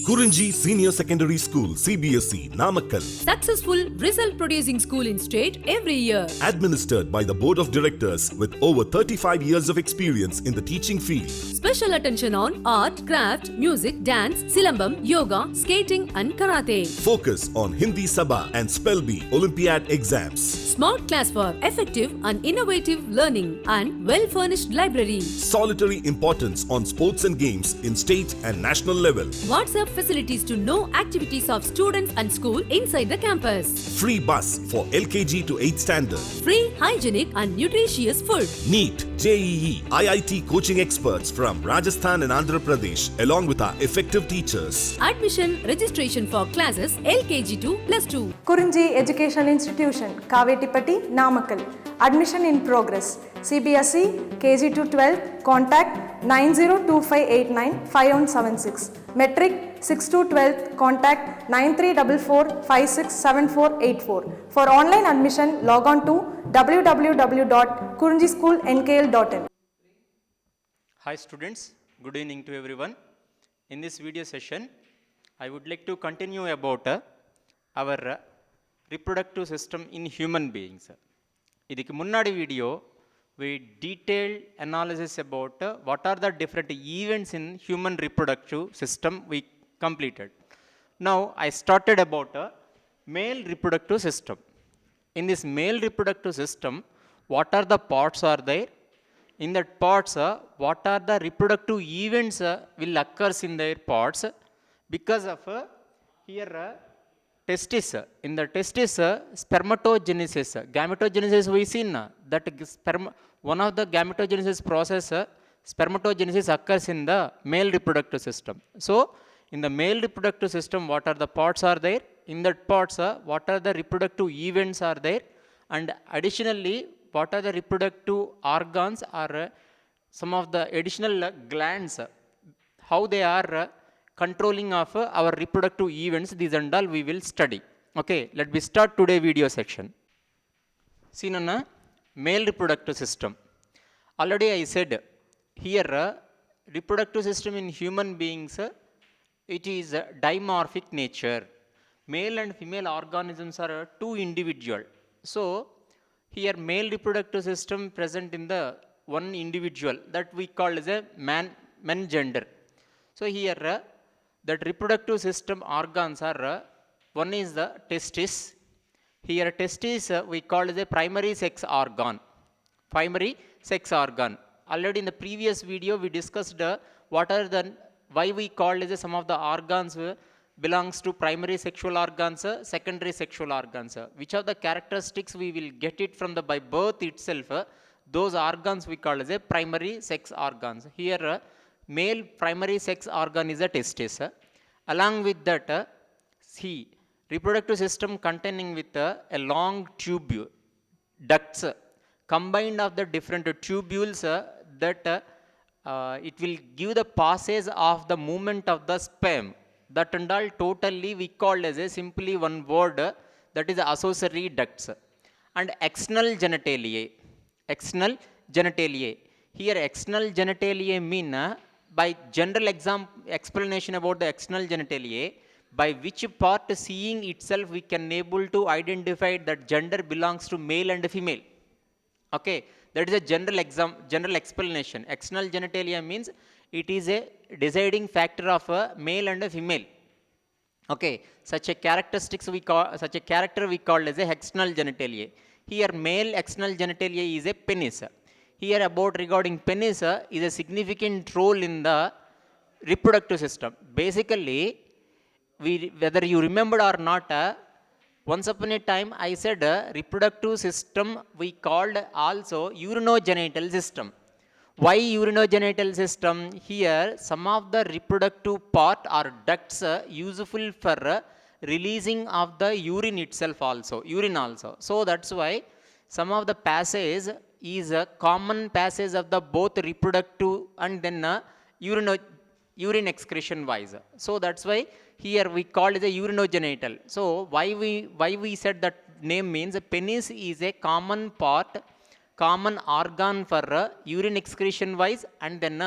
Kurunji Senior Secondary School, CBSE, Namakkal. Successful result producing school in state every year. Administered by the Board of Directors with over 35 years of experience in the teaching field. Special attention on art, craft, music, dance, silambam, yoga, skating and karate. Focus on Hindi Sabha and Spell Bee Olympiad exams. Smart class for effective and innovative learning and well-furnished library. Solitary importance on sports and games in state and national level. WhatsApp facilities to know activities of students and school inside the campus. Free bus for LKG to 8th standard. Free, hygienic and nutritious food. NEET, JEE, IIT coaching experts from Rajasthan and Andhra Pradesh along with our effective teachers. Admission registration for classes LKG to +2. Kurunji Education Institution, Kavetipatti, Namakkal. Admission in progress. CBSE, KG to 12, contact 9025895176. Metric 6 to 12, contact 9344567484. For online admission, log on to www.kurunjischoolnkl.in. Hi students, good evening to everyone. In this video session, I would like to continue about our reproductive system in human beings. ಇದಕ್ಕೆ ಮುನ್ನಾಡಿ video, we detailed analysis about what are the different events in human reproductive system we completed. Now I started about male reproductive system. In this male reproductive system, what are the parts are there? In that parts, what are the reproductive events will occurs in their parts because of here testis. In the testis, spermatogenesis, gametogenesis we seen that one of the gametogenesis process, spermatogenesis occurs in the male reproductive system. So in the male reproductive system, what are the parts are there? In that parts, what are the reproductive events are there? And additionally, what are the reproductive organs or some of the additional glands, how they are controlling of our reproductive events, these and all we will study. Okay, let me start today video section. See now, male reproductive system. Already I said here reproductive system in human beings, it is dimorphic nature. Male and female organisms are two individual. So here male reproductive system present in the one individual that we call as a man gender. So here that reproductive system organs are one is the testis. Here testis we call as a primary sex organ. Primary sex organ. Already in the previous video we discussed what are the why we call as some of the organs belongs to primary sexual organs, secondary sexual organs. Which of the characteristics we will get it from the by birth itself, those organs we call as a primary sex organs. Here male primary sex organ is a testis. Along with that, see reproductive system containing with a long tube, ducts, combined of the different tubules that it will give the passage of the movement of the sperm. That and all totally we call as a simply one word, that is accessory ducts. And external genitaliae. External genitaliae. Here external genitaliae mean by general explanation about the external genitaliae, by which part seeing itself we can able to identify that gender belongs to male and female. Okay, that is a general explanation. External genitalia means it is a deciding factor of a male and a female. Okay, such a characteristics we call, such a character we call as a external genitalia. Here male external genitalia is a penis. Here about regarding penis is a significant role in the reproductive system. Basically, whether you remembered or not, once upon a time I said reproductive system we called also urinogenital system. Why urinogenital system? Here some of the reproductive part or ducts useful for releasing of the urine itself also, urine also. So that's why some of the passage is a common passage of the both reproductive and then urine excretion wise. So that's why here we call it a urinogenital. So why we said that name means penis is a common part, common organ for urine excretion wise and then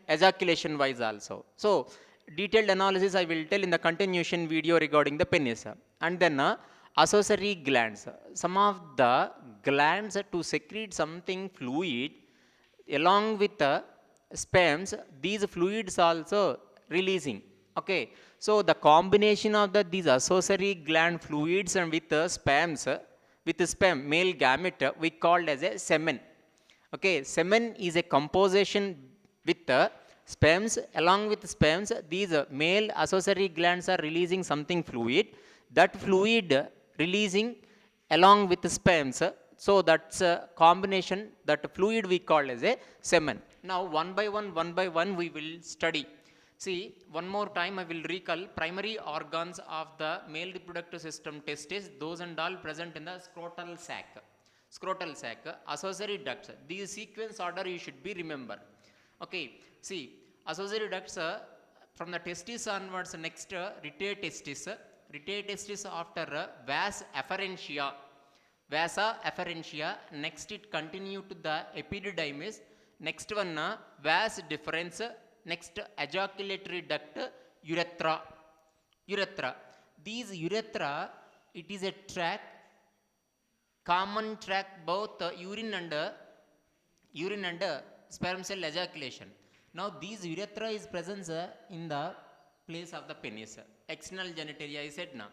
ejaculation wise also. So detailed analysis I will tell in the continuation video regarding the penis. And then accessory glands, some of the glands to secrete something fluid along with the sperms, these fluids also releasing. Okay, so the combination of these accessory gland fluids and with the sperms, with the sperm male gamete, we called as a semen. Okay, semen is a composition with the sperms. Along with the sperms, these male accessory glands are releasing something fluid. That fluid releasing along with the sperms, so that's a combination, that fluid we call as a semen. Now one by one we will study. See, one more time I will recall primary organs of the male reproductive system: testes, those and all present in the scrotal sac. Scrotal sac, accessory ducts. These sequence order you should be remember. Okay, see, accessory ducts from the testis onwards, next rete testis. Rete testis after vas afferentia. Vasa afferentia. Next it continue to the epididymis. Next one vas deferens. Next ejaculatory duct, urethra. Urethra. These urethra, it is a tract, common tract both urine and sperm cell ejaculation. Now these urethra is present in the place of the penis. External genitalia I said now,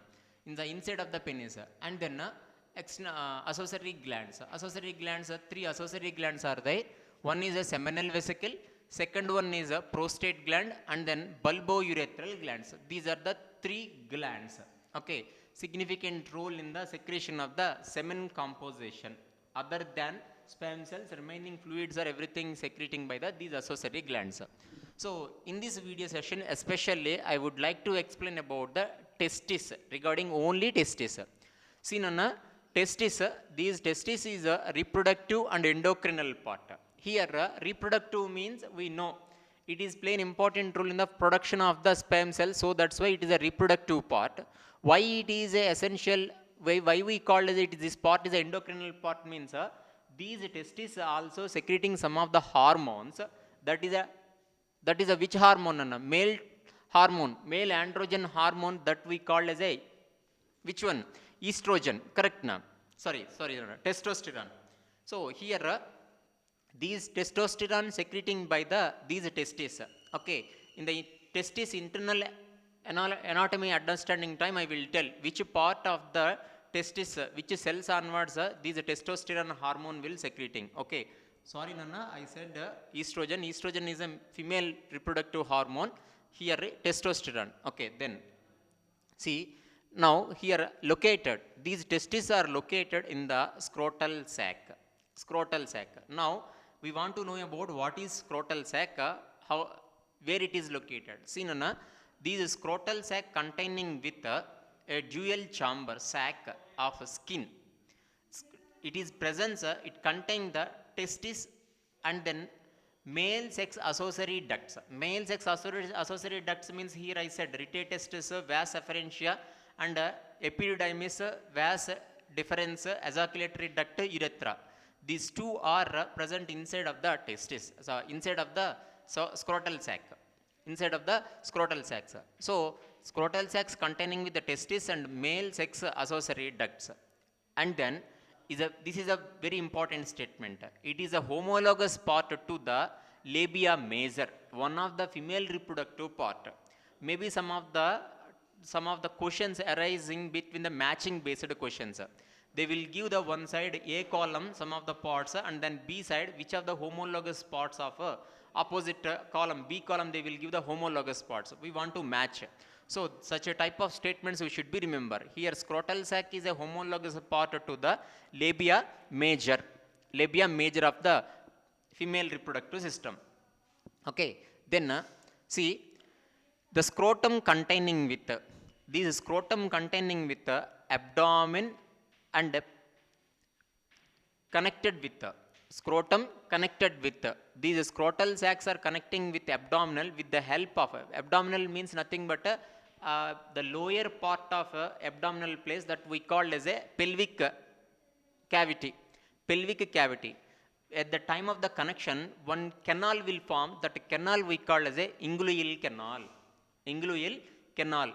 in the inside of the penis. And then accessory glands. Accessory glands, three accessory glands are there. One is a seminal vesicle, second one is a prostate gland, and then bulbourethral glands. These are the three glands. Okay, significant role in the secretion of the semen composition. Other than sperm cells, remaining fluids are everything secreting by these accessory glands. So in this video session especially I would like to explain about the testis, regarding only testis. See Nana, testis, these testis is a reproductive and endocrinal part. Here reproductive means we know it is playing important role in the production of the sperm cell, so that's why it is a reproductive part. Why it is a essential, why we call it this part is a endocrinal part means these testes are also secreting some of the hormones. That is a which hormone? Male hormone, male androgen hormone, that we call as a which one? Estrogen, correct na? Sorry, testosterone. So here these testosterone secreting by these testes. Okay, in the testis internal anatomy understanding time I will tell which part of the testis, which cells onwards these testosterone hormone will secreting. Okay, sorry Nana, I said estrogen. Estrogen is a female reproductive hormone. Here testosterone. Okay, then see, now here located, these testes are located in the scrotal sac. Scrotal sac. Now we want to know about what is scrotal sac, where it is located. See Nana, these scrotal sac containing with a dual chamber sac of skin. It is present, it contains the testis and then male sex accessory ducts. Male sex accessory ducts means here I said rete testis, vas afferentia, and epididymis, vas deferens, ejaculatory duct, urethra. These two are present inside of the testis, so inside of the scrotal sac. Inside of the scrotal sacs. So scrotal sacs containing with the testis and male sex accessory ducts. And then this is a very important statement. It is a homologous part to the labia major, one of the female reproductive part. Maybe some of the questions arising between the matching based questions. They will give the one side A column some of the parts, and then B side which of the homologous parts of opposite column, B column, they will give the homologous parts. We want to match. So such a type of statements we should be remember. Here scrotal sac is a homologous part to the labia major of the female reproductive system. Okay, then see the scrotum containing with abdomen and connected with scrotum connected with these scrotal sacs are connecting with abdominal with the help of abdominal means nothing but the lower part of abdominal place that we call as a pelvic cavity. at the time of the connection, one canal will form. That canal we call as a inguinal canal. Inguinal canal.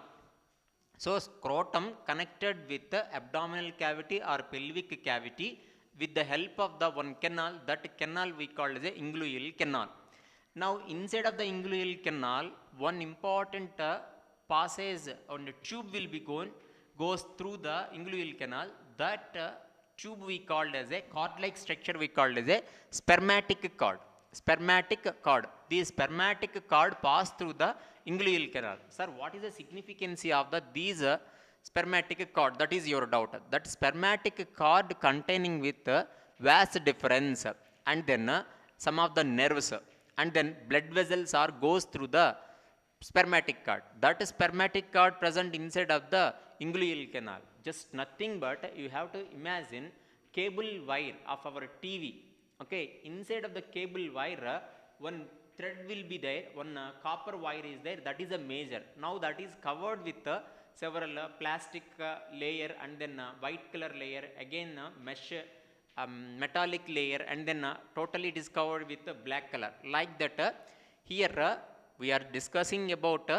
So scrotum connected with the abdominal cavity or pelvic cavity with the help of the one canal. That canal we call as a inguinal canal. Now inside of the inguinal canal, one important passage on the tube will be goes through the inguinal canal. That tube we called as a cord-like structure we called as a spermatic cord. Spermatic cord. This spermatic cord pass through the inguinal canal. Sir, what is the significance of these spermatic cord? That is your doubt. That spermatic cord containing with vas deferens and then some of the nerves and then blood vessels are goes through the spermatic cord. That spermatic cord present inside of the inguinal canal. Just nothing but you have to imagine cable wire of our TV. Okay, inside of the cable wire, one thread will be there, one copper wire is there, that is a major. Now that is covered with several plastic layer and then white color layer, again mesh metallic layer, and then totally it is covered with black color. Like that, here we are discussing about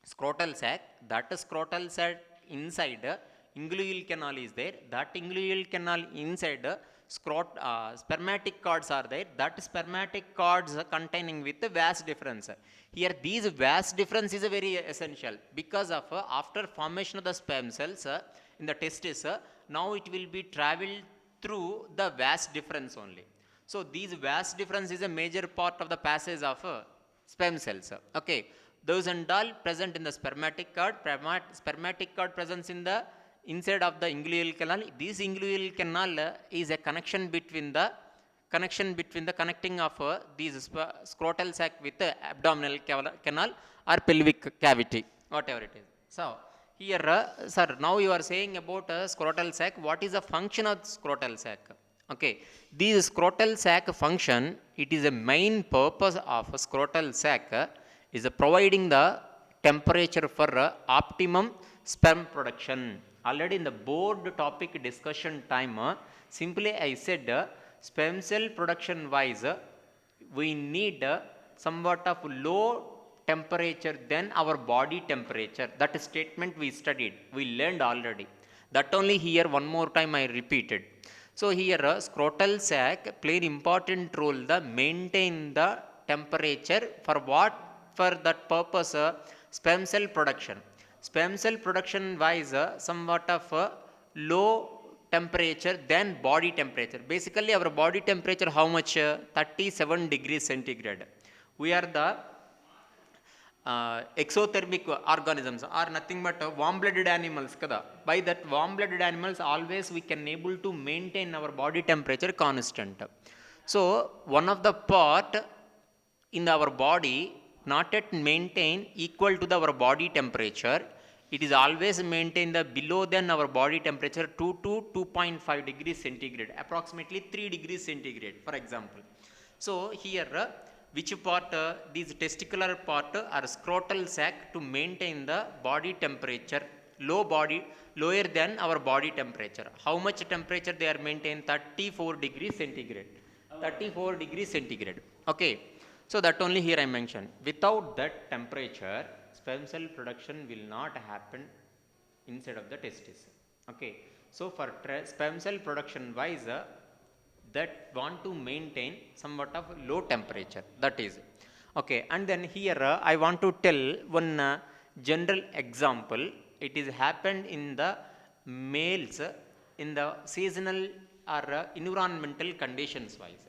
scrotal sac. That scrotal sac inside inguinal canal is there. That inguinal canal inside spermatic cords are there. That spermatic cords containing with the vas deferens. Here these vas deferens is a very essential because of after formation of the sperm cells in the testis, now it will be traveled through the vas deferens only. So these vas deferens is a major part of the passage of sperm cells. Okay, those and all present in the spermatic cord. Spermatic cord presence in the inside of the inguinal canal. This inguinal canal is a connection between the connecting of these scrotal sac with the abdominal canal or pelvic cavity, whatever it is. So here, sir, now you are saying about scrotal sac. What is the function of scrotal sac? Okay, this scrotal sac function, it is a main purpose of scrotal sac is providing the temperature for optimum sperm production. Already in the board topic discussion time, simply I said sperm cell production wise, we need somewhat of low temperature than our body temperature. That statement we studied, we learned already. That only here one more time I repeated. So here scrotal sac play an important role to maintain the temperature for what? For that purpose sperm cell production. Sperm cell production wise somewhat of low temperature than body temperature. Basically our body temperature how much? 37 degrees centigrade. We are the exothermic organisms are nothing but warm blooded animals kada. By that warm blooded animals always we can able to maintain our body temperature constant. So one of the part in our body not yet maintain equal to our body temperature, it is always maintained below than our body temperature 2 to 2.5 degrees centigrade, approximately 3 degrees centigrade for example. So here which part? These testicular part are scrotal sac to maintain the body temperature lower than our body temperature. How much temperature they are maintained? 34 degrees centigrade. 34 degrees centigrade. Okay. So that only here I mentioned. Without that temperature, sperm cell production will not happen inside of the testis. Okay. So for sperm cell production wise, that want to maintain somewhat of low temperature. That is. Okay. And then here I want to tell one general example. It is happened in the males in the seasonal or environmental conditions wise.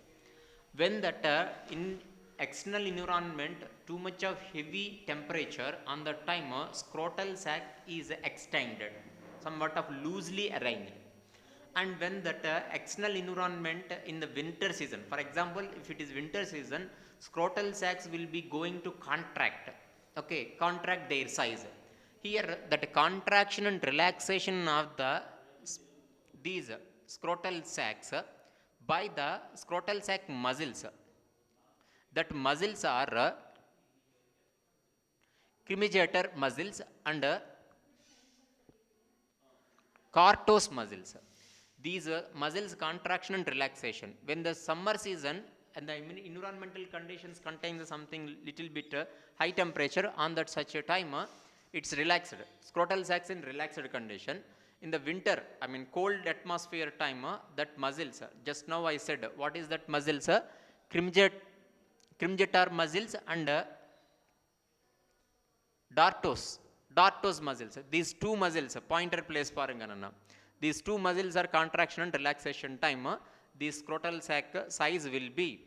When that in external environment too much of heavy temperature, on the time scrotal sac is extended, somewhat of loosely arranged. And when that external environment in the winter season, for example if it is winter season, scrotal sacs will be going to contract. Okay, contract their size. Here that contraction and relaxation of these scrotal sacs by the scrotal sac muscles. That muscles are cremator muscles and Cortos muscles. these muscles contraction and relaxation. When the summer season and the environmental conditions contains something little bit high temperature, on that such a time it's relaxed. Scrotal sacs in relaxed condition. In the winter, I mean cold atmosphere time, that muscles, just now I said, what is that muscles? Crumgetar muscles and dartos muscles. These two muscles, pointer place paranga. These two muscles are contraction and relaxation time. The scrotal sac size will be,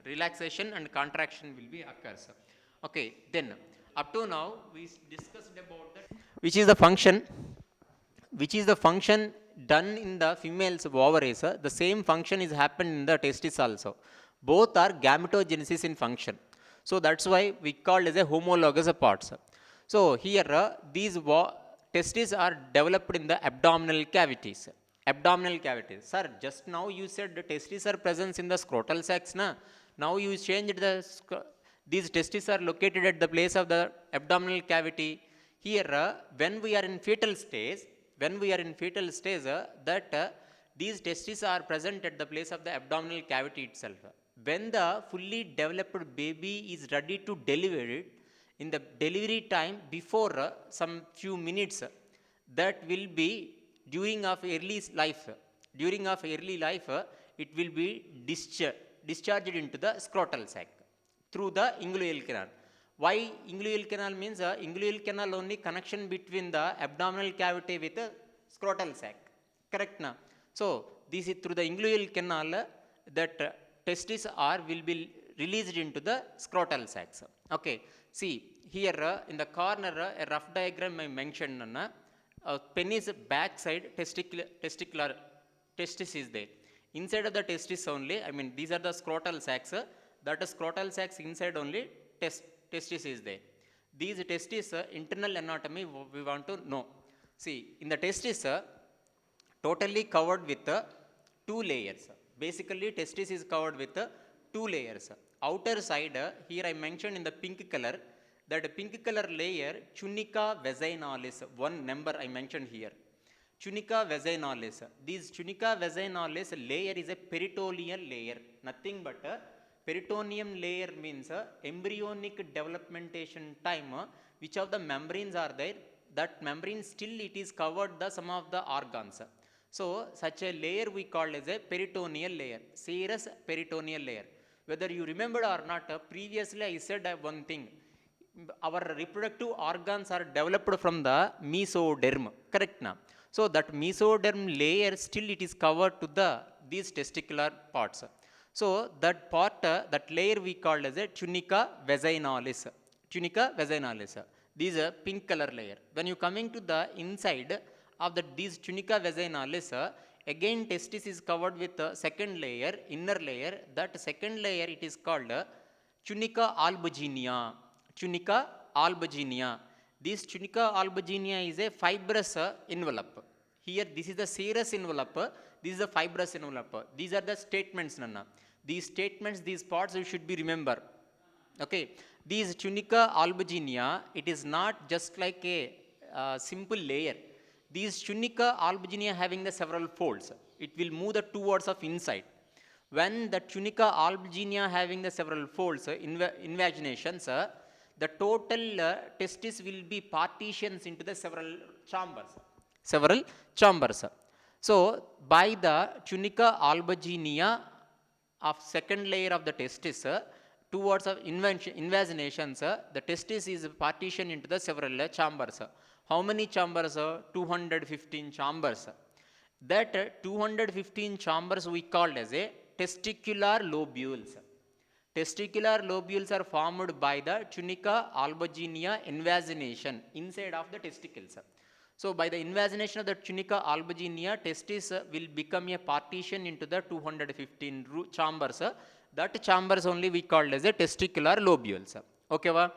relaxation and contraction will be occurs. Okay, then up to now we discussed about that. Which is the function done in the female's ovaries? The same function is happened in the testis also. Both are gametogenesis in function. So that's why we call as a homologous parts. So here these testes are developed in the abdominal cavities. Sir, just now you said the testes are present in the scrotal sacs, na? Now you changed these testes are located at the place of the abdominal cavity. Here when we are in fetal stage, that these testes are present at the place of the abdominal cavity itself. When the fully developed baby is ready to deliver it, in the delivery time before some few minutes, that will be during of early life, it will be discharged into the scrotal sac through the inguinal canal. Why inguinal canal means? Inguinal canal only connection between the abdominal cavity with the scrotal sac. Correct na? So this is through the inguinal canal that testes will be released into the scrotal sacs. Okay. See here in the corner a rough diagram I mentioned. Penis back side testis is there. Inside of the testis only, these are the scrotal sacs. That scrotal sacs inside only testis is there. These testis internal anatomy we want to know. See, in the testis totally covered with two layers. Basically testis is covered with two layers. Outer side, here I mentioned in the pink color, that pink color layer, tunica vaginalis, one number I mentioned here. Tunica vaginalis. This tunica vaginalis layer is a peritoneal layer. Nothing but a peritoneum layer means embryonic developmentation time, which of the membranes are there, that membrane still it is covered the some of the organs. So such a layer we call as a peritoneal layer, serous peritoneal layer. Whether you remember or not, previously I said one thing, our reproductive organs are developed from the mesoderm, correct na? So that mesoderm layer still it is covered to these testicular parts. So that part, that layer we call as a tunica vaginalis. This is a pink color layer. When you coming to the inside of these tunica vaginalis, again testis is covered with a second layer, inner layer. That second layer it is called tunica albuginea. This tunica albuginea is a fibrous envelope. Here this is the serous envelope, this is the fibrous envelope. These are the statements, Nana. These statements, these parts you should be remember. Okay, these tunica albuginea, it is not just like a simple layer. These tunica albuginea having the several folds, it will move the towards of inside. When the tunica albuginea having the several folds, invaginations, the total testis will be partitions into the several chambers. So by the tunica albuginea of second layer of the testis, towards of invaginations, the testis is partitioned into the several chambers. How many chambers? 215 chambers. That 215 chambers we called as a testicular lobules. Testicular lobules are formed by the tunica albuginea invagination inside of the testicles. So by the invagination of the tunica albuginea, testis will become a partition into the 215 chambers. That chambers only we called as a testicular lobules. Okay, va?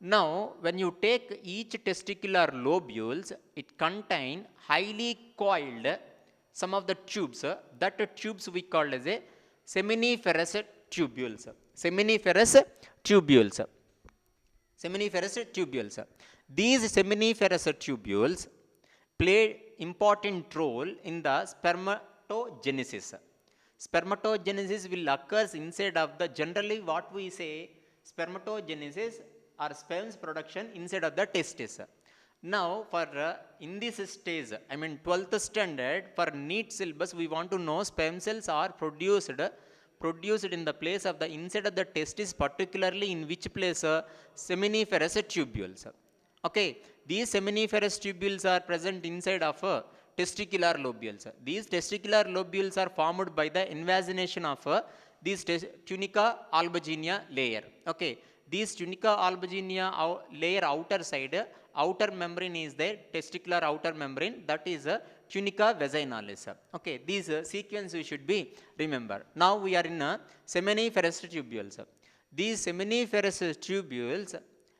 Now when you take each testicular lobules, it contain highly coiled some of the tubes. That tubes we called as a seminiferous tubules. Seminiferous tubules. These seminiferous tubules played important role in the spermatogenesis. Spermatogenesis will occurs inside of the, generally what we say, spermatogenesis or sperm's production inside of the testis. Now for in this stage, I mean 12th standard, for NEET syllabus, we want to know sperm cells are produced in the place of the inside of the testis, particularly in which place? Seminiferous tubules. Okay, these seminiferous tubules are present inside of testicular lobules. These testicular lobules are formed by the invagination of these tunica albuginea layer. Okay, these tunica albuginea layer outer side, outer membrane is the testicular outer membrane, that is tunica vaginalis. Okay, these sequence you should be remember. Now we are in seminiferous tubules. These seminiferous tubules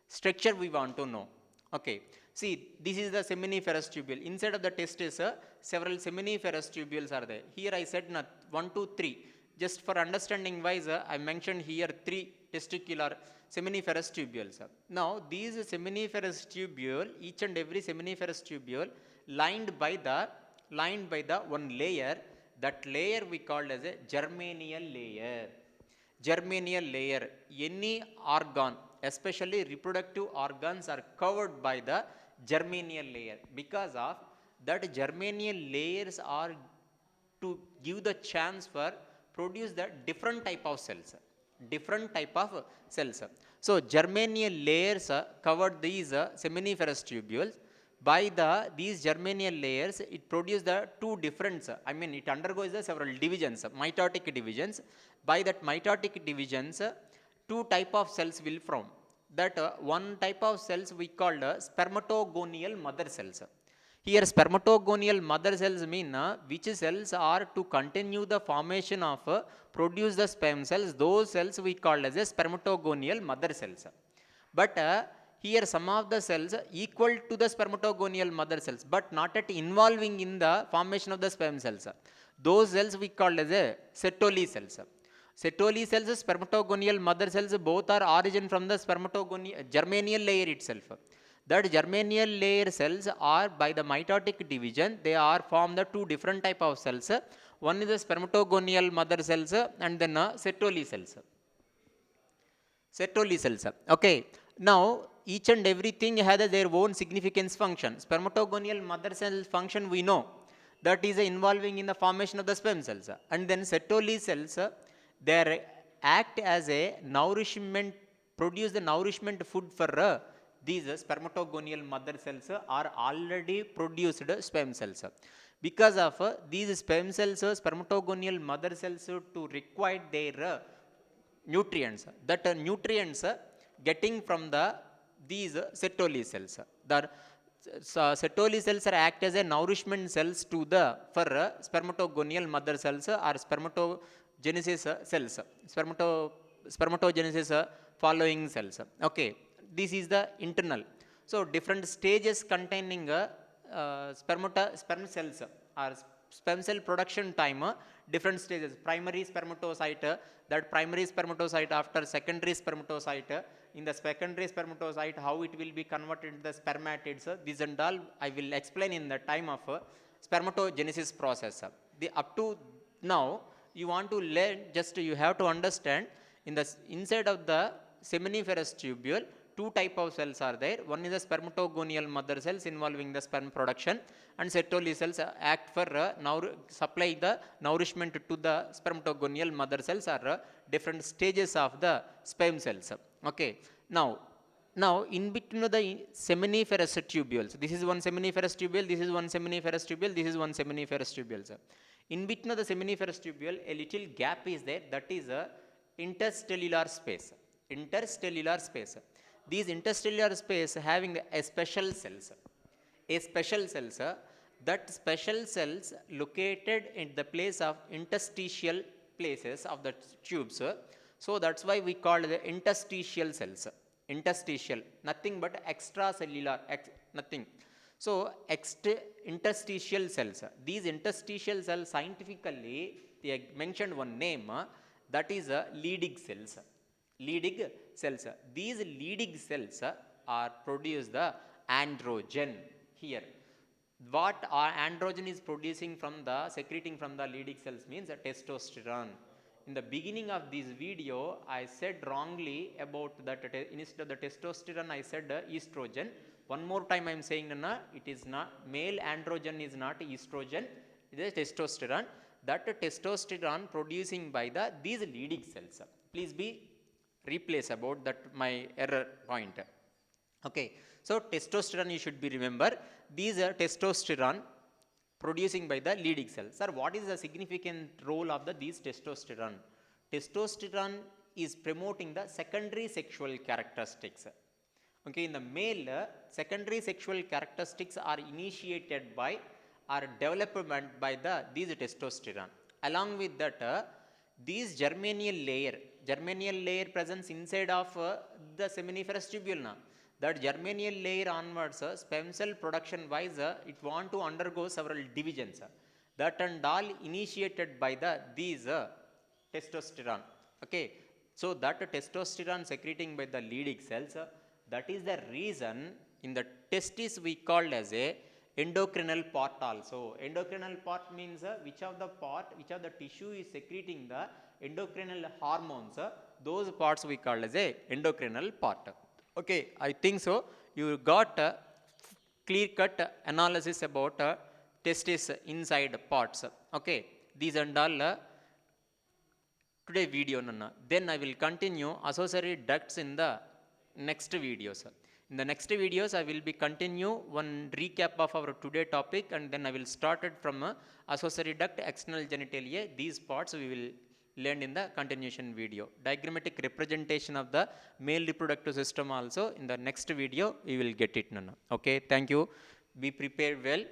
structure we want to know. Okay, see, this is the seminiferous tubule. Inside of the testis, several seminiferous tubules are there. Here I said 1, 2, 3. Just for understanding wise, I mentioned here 3 testicular seminiferous tubules. Now, these seminiferous tubule, each and every seminiferous tubule lined by the one layer. That layer we called as a germanial layer. Germanial layer. Any organ, especially reproductive organs, are covered by the germanial layer. Because of that, germanial layers are to give the chance for produce the different type of cells. So germanial layers covered these seminiferous tubules. By these germanial layers, it produces the 2 different, I mean it undergoes the several divisions, mitotic divisions. By that mitotic divisions, 2 type of cells will form. That one type of cells we called spermatogonial mother cells. Here spermatogonial mother cells mean which cells are to continue the formation of produce the sperm cells. Those cells we call as a spermatogonial mother cells. But here some of the cells equal to the spermatogonial mother cells, but not at involving in the formation of the sperm cells. Those cells we call as a Sertoli cells. Sertoli cells, spermatogonial mother cells, both are origin from the germanial layer itself. That germanial layer cells are by the mitotic division, they are formed the 2 different type of cells. One is the spermatogonial mother cells and then Sertoli cells. Sertoli cells. Okay. Now each and everything has their own significance function. Spermatogonial mother cell function we know, that is involving in the formation of the sperm cells. And then Sertoli cells, they act as a nourishment, produce the nourishment food for these spermatogonial mother cells are already produced sperm cells. Because of these sperm cells, spermatogonial mother cells to require their nutrients, that nutrients getting from these Sertoli cells. The Sertoli cells are act as a nourishment cells to the for spermatogonial mother cells or spermatogenesis cells, spermatogenesis following cells. Okay, this is the internal. So different stages containing sperm cells or sperm cell production time, different stages. Primary spermatocyte, that primary spermatocyte after secondary spermatocyte. In the secondary spermatocyte, how it will be converted into the spermatids. This and all I will explain in the time of spermatogenesis process. Up to now, you want to learn, just you have to understand, in the inside of the seminiferous tubule, 2 type of cells are there. One is the spermatogonial mother cells involving the sperm production, and Sertoli cells act for supply the nourishment to the spermatogonial mother cells or different stages of the sperm cells. Okay, now in between the seminiferous tubules, this is one seminiferous tubule, this is one seminiferous tubule, this is one seminiferous tubule. In between the seminiferous tubule, a little gap is there, that is interstellar space. Interstellar space. These interstellar space having a special cells. That special cells located in the place of interstitial places of the tubes. So that's why we call the interstitial cells. Interstitial, nothing but extracellular, nothing. So interstitial cells. These interstitial cells, scientifically they mentioned one name, that is Leydig cells. Leydig cells. These Leydig cells are produce the androgen here. what our androgen is producing from the secreting from the Leydig cells means testosterone. In the beginning of this video I said wrongly about that instead of the testosterone I said estrogen. One more time I am saying it is not male androgen is not estrogen, it is testosterone. That testosterone producing by these Leydig cells. Please be replace about that my error point. Okay, so testosterone you should be remember these are testosterone producing by the Leydig cell. Sir, what is the significant role of these testosterone? Testosterone is promoting the secondary sexual characteristics. Okay, in the male, secondary sexual characteristics are initiated by or development by these testosterone. Along with that, these germinal layer presence inside of the seminiferous tubule. That germinal layer onwards, sperm cell production wise, it want to undergo several divisions. That and all initiated by these testosterone. Okay, so that testosterone secreting by the Leydig cells, that is the reason in the testis we called as a endocrinal part also. Endocrinal part means which of the tissue is secreting the endocrinal hormones, those parts we call as a endocrinal part. Okay, I think so you got a clear cut analysis about testis inside parts. Okay, these and all today video nanna. Then I will continue accessory ducts in the next videos. In the next videos I will be continue one recap of our today topic, and then I will start it from accessory duct, external genitalia. These parts we will learn in the continuation video. Diagrammatic representation of the male reproductive system also in the next video we will get it. Okay, thank you. Be prepared well.